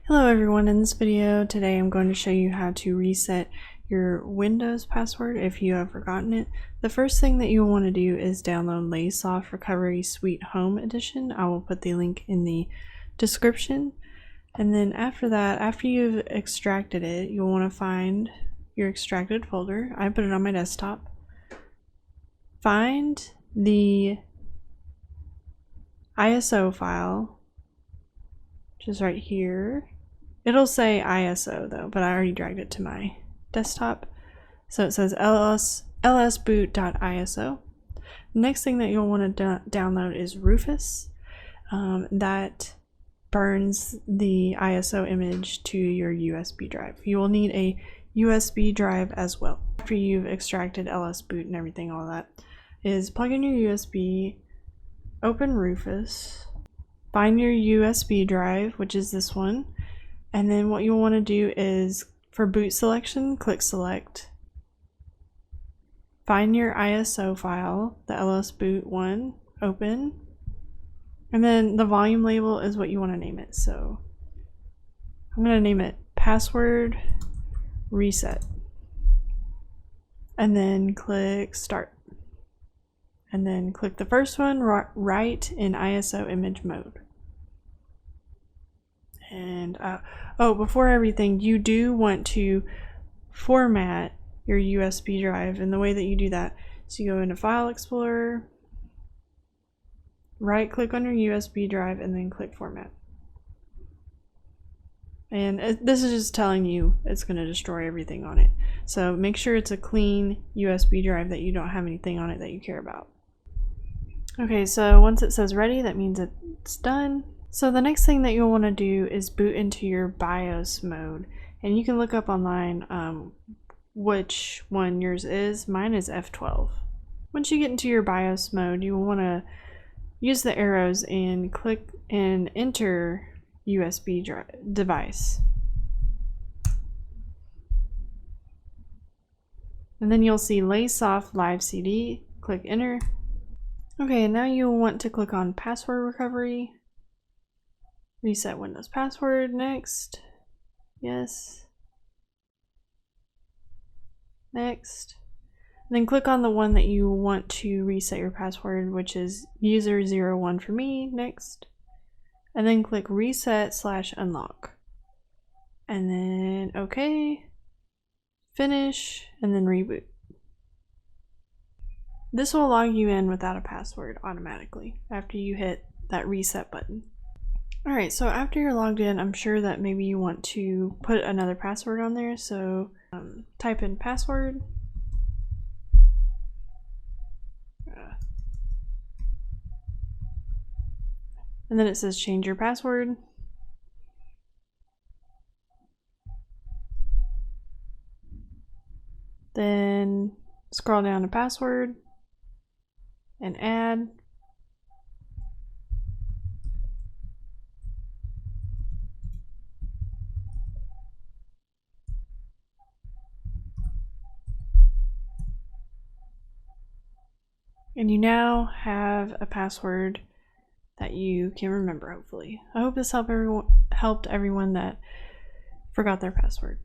Hello everyone, in this video today I'm going to show you how to reset your Windows password if you have forgotten it. The first thing that you'll want to do is download LaySoft Recovery Suite Home Edition. I will put the link in the description. And then after that, after you've extracted it, you'll want to find your extracted folder. I put it on my desktop. Find the ISO file, which is right here. It'll say ISO though, but I already dragged it to my desktop. So it says lsboot.iso. Next thing that you'll want to download is Rufus. That burns the ISO image to your USB drive. You will need a USB drive as well. After you've extracted lsboot and everything, all that is plug in your USB, open Rufus, find your USB drive, which is this one. And then what you'll want to do is, for boot selection, click select. Find your ISO file, the lsboot one, open. And then the volume label is what you want to name it. So I'm going to name it password reset. And then click start. And then click the first one, write in ISO image mode. And oh, before everything, you do want to format your USB drive, and the way that you do that is you go into File Explorer, right click on your USB drive, and then click format. And this is just telling you it's going to destroy everything on it. So make sure it's a clean USB drive, that you don't have anything on it that you care about. Okay, so once it says ready, that means it's done. So the next thing that you'll want to do is boot into your BIOS mode, and you can look up online which one yours is. Mine is F12. Once you get into your BIOS mode, you will want to use the arrows and click and enter USB device. And then you'll see LaySoft Live CD. Click enter. Okay, and now you'll want to click on password recovery. Reset Windows password, next. Yes. Next. Then click on the one that you want to reset your password, which is user01 for me, next. And then click reset/unlock. And then okay, finish, and then reboot. This will log you in without a password automatically after you hit that reset button. Alright, so after you're logged in, I'm sure that maybe you want to put another password on there, so type in password. And then it says change your password. Then scroll down to password and add. And you now have a password that you can remember, hopefully. I hope this helped everyone that forgot their password.